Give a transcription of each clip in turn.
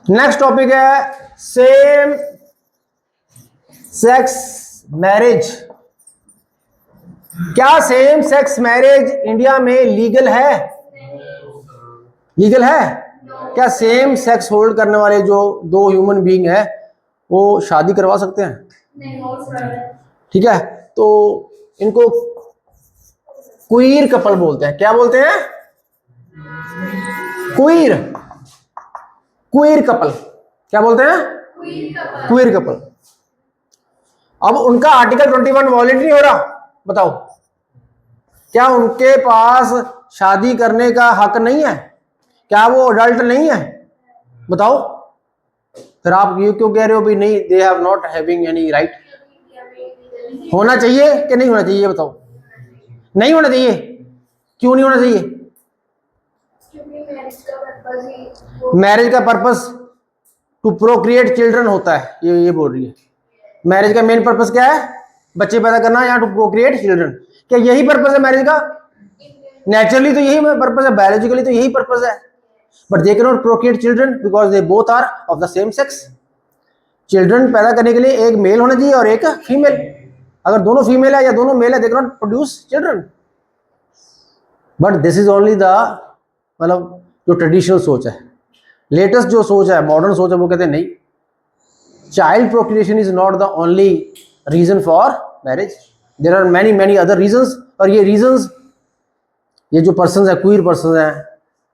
Next topic है same sex marriage. क्या same sex marriage India में लीगल है? लीगल है? क्या सेम सेक्स होल्ड करने वाले जो दो ह्यूमन बीइंग है वो शादी करवा सकते हैं? ठीक है, तो इनको क्वीर कपल बोलते हैं। क्या बोलते हैं? क्वीर। Queer couple. क्या बोलते हैं? Queer couple. अब उनका आर्टिकल 21 वॉलेंट नहीं हो रहा, बताओ क्या उनके पास शादी करने का हक नहीं है? क्या वो अडल्ट नहीं है? बताओ। फिर आप ये क्यों कह रहे हो भाई नहीं, they have not having any right? होना चाहिए कि नहीं होना चाहिए? बताओ। नहीं होना चाहिए। क्यों नहीं होना चाहिए? मैरिज का पर्पस टू प्रोक्रिएट चिल्ड्रन होता है, ये बोल रही है। मैरिज का मेन पर्पस क्या है? बच्चे पैदा करना या टू प्रोक्रिएट चिल्ड्रन। क्या यही पर्पस है मैरिज का? नेचुरली तो यही पर्पस है, बायोलॉजिकली तो यही पर्पस है। But they can not procreate children because they both are of the same sex. Children पैदा करने के लिए एक मेल होना चाहिए और एक फीमेल। अगर दोनों फीमेल है या दोनों मेल है, they can not produce children. But this is only the मतलब जो ट्रेडिशनल सोच है। लेटेस्ट जो सोच है, मॉडर्न सोच है, वो कहते हैं नहीं, child procreation is not the only reason for marriage, there are many many other reasons. और ये रीजंस ये जो पर्सन है, क्वीर पर्सन है,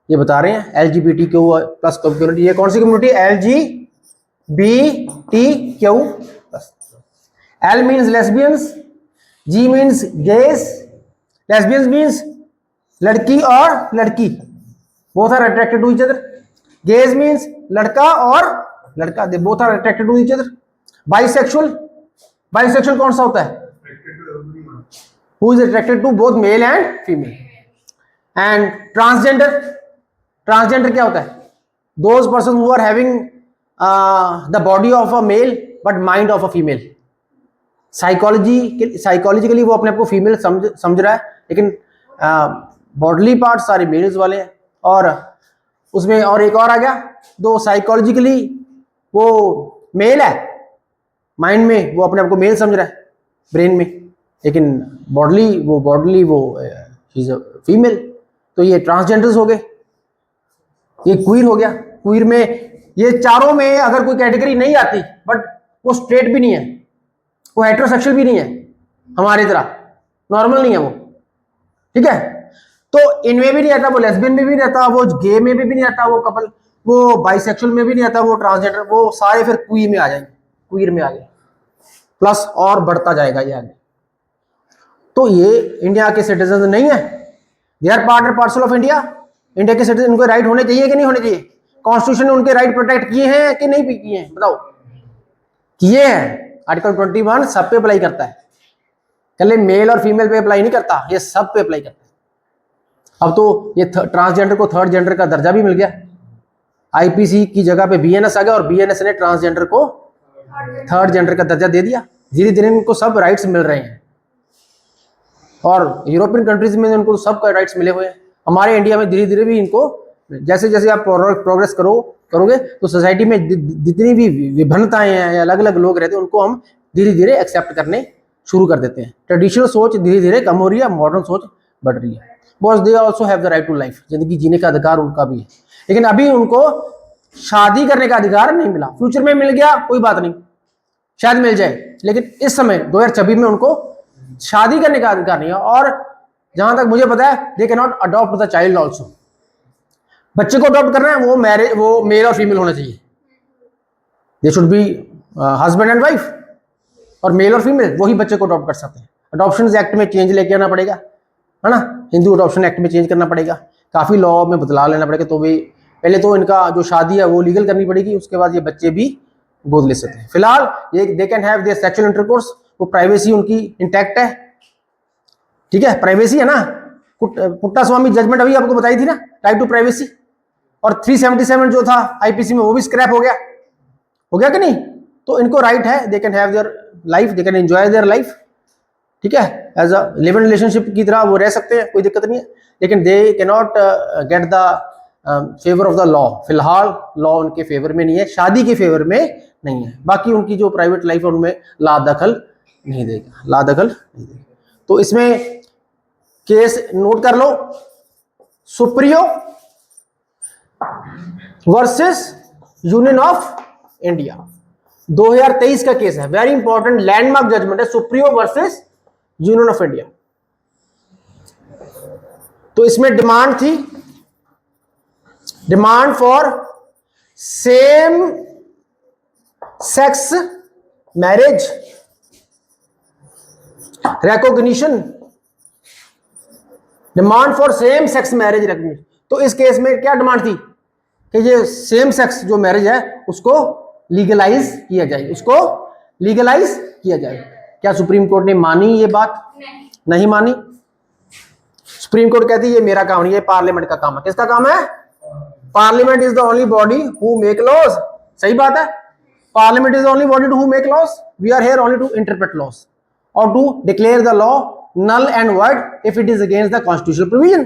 ये बता रहे हैं। LGBTQ plus community. ये कौन सी community? LGBTQ plus. L means lesbians, G means gays. Lesbians means लड़की और लड़की, both are attracted to each other. Gays means लड़का और लड़का, they both are attracted to each other. Bisexual, bisexual कौन सा होता है? Who is attracted to both male and female. And transgender, transgender क्या होता है? Those person who are having the body of a mail but mind of a female. Psychologically वो अपने आप को फीमेल समझ रहा है, लेकिन बॉडली पार्ट सारे मेल्स वाले हैं। और उसमें और एक और आ गया, दो साइकोलॉजिकली वो मेल है, माइंड में वो अपने आप को मेल समझ रहा है, ब्रेन में, लेकिन बॉडली वो फीमेल। तो ये ट्रांसजेंडर्स हो गए, ये क्वीर हो गया। क्वीर में ये चारों में अगर कोई कैटेगरी नहीं आती, बट वो स्ट्रेट भी नहीं है, वो हेटेरोसेक्सुअल भी नहीं है, हमारी तरह नॉर्मल नहीं है वो, ठीक है। तो इनमें भी नहीं आता, वो लेस्बियन में भी नहीं आता, वो गे में भी नहीं आता, वो कपल, वो बाइसेक्सुअल में भी नहीं आता, वो ट्रांसजेंडर, वो सारे फिर क्वीर में आ जाएंगे, क्वीर में आ गए, प्लस और बढ़ता जाएगा ये आगे। तो ये इंडिया के सिटीजन नहीं है, they are part and parcel of India. India के सिटीजन, उनको राइट होने चाहिए कि नहीं होने चाहिए? कॉन्स्टिट्यूशन ने उनके राइट प्रोटेक्ट किए हैं कि नहीं किए हैं? बताओ। किए हैं। आर्टिकल 21 सब पे अप्लाई करता है, कल मेल और फीमेल पे अप्लाई नहीं करता, ये सब पे अप्लाई करता है। अब तो ये ट्रांसजेंडर को थर्ड जेंडर का दर्जा भी मिल गया। IPC की जगह पे BNS आ गया और BNS ने ट्रांसजेंडर को थर्ड जेंडर का दर्जा दे दिया। धीरे धीरे इनको सब राइट्स मिल रहे हैं, और यूरोपियन कंट्रीज में उनको सब राइट्स मिले हुए हैं। हमारे इंडिया में धीरे धीरे भी इनको, जैसे जैसे आप प्रोग्रेस करोगे तो सोसाइटी में जितनी भी विभिन्नताएं हैं या अलग अलग लोग रहते हैं, उनको हम धीरे धीरे एक्सेप्ट करने शुरू कर देते हैं। ट्रेडिशनल सोच धीरे धीरे कम हो रही है, मॉडर्न सोच बढ़ रही है। Because they also have the right to life, जिंदगी जीने का अधिकार उनका भी है, लेकिन अभी उनको शादी करने का अधिकार नहीं मिला। फ्यूचर में मिल गया कोई बात नहीं, शायद मिल जाए, लेकिन इस समय 2026 में उनको शादी करने का अधिकार नहीं है। और जहां तक मुझे पता है, they can not adopt the child also. बच्चे को अडॉप्ट करना है, वो मेल और फीमेल होना चाहिए, they should be husband and wife, और मेल और फीमेल वही बच्चे को अडॉप्ट कर सकते हैं। अडॉप्शन एक्ट में चेंज लेके आना पड़ेगा, है ना, हिंदू अडॉप्शन एक्ट में चेंज करना पड़ेगा, काफी लॉ में बदलाव लेना पड़ेगा। तो भी पहले तो इनका जो शादी है वो लीगल करनी पड़ेगी, उसके बाद ये बच्चे भी गोद ले सकते हैं। फिलहाल ये दे can have their sexual intercourse, वो प्राइवेसी उनकी इंटैक्ट है, ठीक है, प्राइवेसी है ना। पुट्टा स्वामी जजमेंट अभी आपको बताई थी ना, राइट टू प्राइवेसी। और 377 जो था IPC में, वो भी स्क्रैप हो गया कि नहीं? तो इनको राइट है, they can have their life, they can enjoy their life, ठीक है, as a live in relationship की तरह वो रह सकते हैं, कोई दिक्कत नहीं है। लेकिन दे can not get the favour of the law, फिलहाल लॉ उनके फेवर में नहीं है, शादी के फेवर में नहीं है, बाकी उनकी जो प्राइवेट लाइफ है उनमें ला दखल नहीं देगा, ला दखल नहीं देगा। तो इसमें केस नोट कर लो, Supriyo versus Union of India, 2023 का केस है, वेरी इंपॉर्टेंट लैंडमार्क जजमेंट है, Supriyo versus Union of India. तो इसमें डिमांड थी, demand for same sex marriage recognition, demand for same sex marriage recognition. तो इस केस में क्या डिमांड थी कि ये सेम सेक्स जो मैरिज है उसको लीगलाइज किया जाए, उसको लीगलाइज किया जाए। क्या सुप्रीम कोर्ट ने मानी ये बात? नहीं मानी। सुप्रीम कोर्ट कहती है ये मेरा काम नहीं, ये पार्लियामेंट का काम है। किसका काम है? Parliament is the only body who make laws. सही बात है, parliament is the only body who make laws, we are here only to interpret laws और to declare the law null and void if it is against the constitutional provision.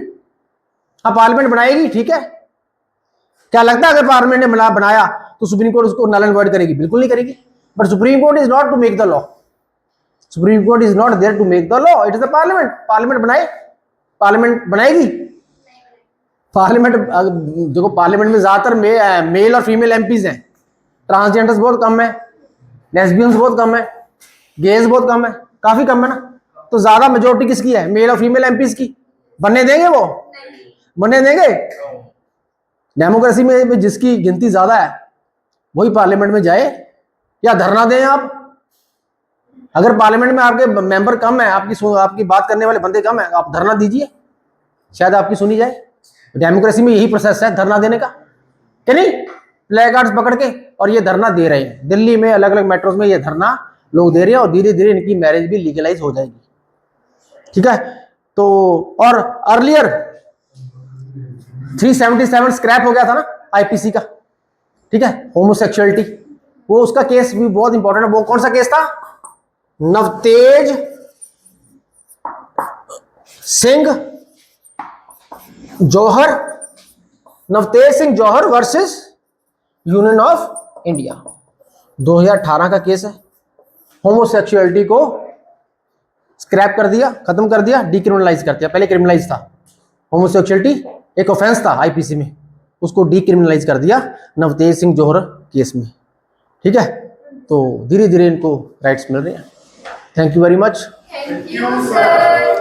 हाँ, parliament बनाएगी, ठीक है। क्या लगता है अगर पार्लियामेंट ने बनाया तो सुप्रीम कोर्ट उसको नल एंड वॉइड करेगी? बिल्कुल नहीं करेगी। But Supreme Court is not to make the law, Supreme Court is not there to make the law, it is the parliament. Parliament बनाए, पार्लियामेंट बनाएगी। पार्लियामेंट देखो, पार्लियामेंट में ज्यादातर मेल और फीमेल एमपीज हैं, ट्रांसजेंडर्स बहुत कम है, लेस्बियंस बहुत कम है, गेज बहुत कम है, काफी कम है ना। तो ज्यादा मेजोरिटी किसकी है? मेल और फीमेल एमपीज की। बनने देंगे वो? बनने देंगे? डेमोक्रेसी में जिसकी गिनती ज्यादा है वही पार्लियामेंट में जाए या धरना दें आप। अगर पार्लियामेंट में आपके मेंबर कम है, आपकी बात करने वाले बंदे कम है, आप धरना दीजिए, शायद आपकी सुनी जाए। डेमोक्रेसी में यही प्रोसेस है धरना देने का, कि नहीं? प्ले कार्ड्स पकड़ के और ये धरना दे रहे हैं। दिल्ली में अलग अलग मेट्रोज में ये धरना लोग दे रहे हैं और धीरे धीरे इनकी मैरिज भी लीगलाइज हो जाएगी, ठीक है। तो और अर्लियर 377 स्क्रैप हो गया था ना आईपीसी का, ठीक है, होमोसेक्सुअलिटी, वो उसका केस भी बहुत इंपॉर्टेंट है। वो कौन सा केस था? नवतेज सिंह जौहर, नवतेज सिंह जौहर वर्सेस यूनियन ऑफ इंडिया, 2018 का केस है। होमोसेक्सुअलिटी को स्क्रैप कर दिया, खत्म कर दिया, डीक्रिमिनलाइज कर दिया। पहले क्रिमिनलाइज था, होमोसेक्सुअलिटी एक ऑफेंस था आईपीसी में, उसको डीक्रिमिनलाइज कर दिया नवतेज सिंह जौहर केस में, ठीक है। तो धीरे धीरे इनको राइट्स मिल रहे हैं। Thank you very much. Thank you sir.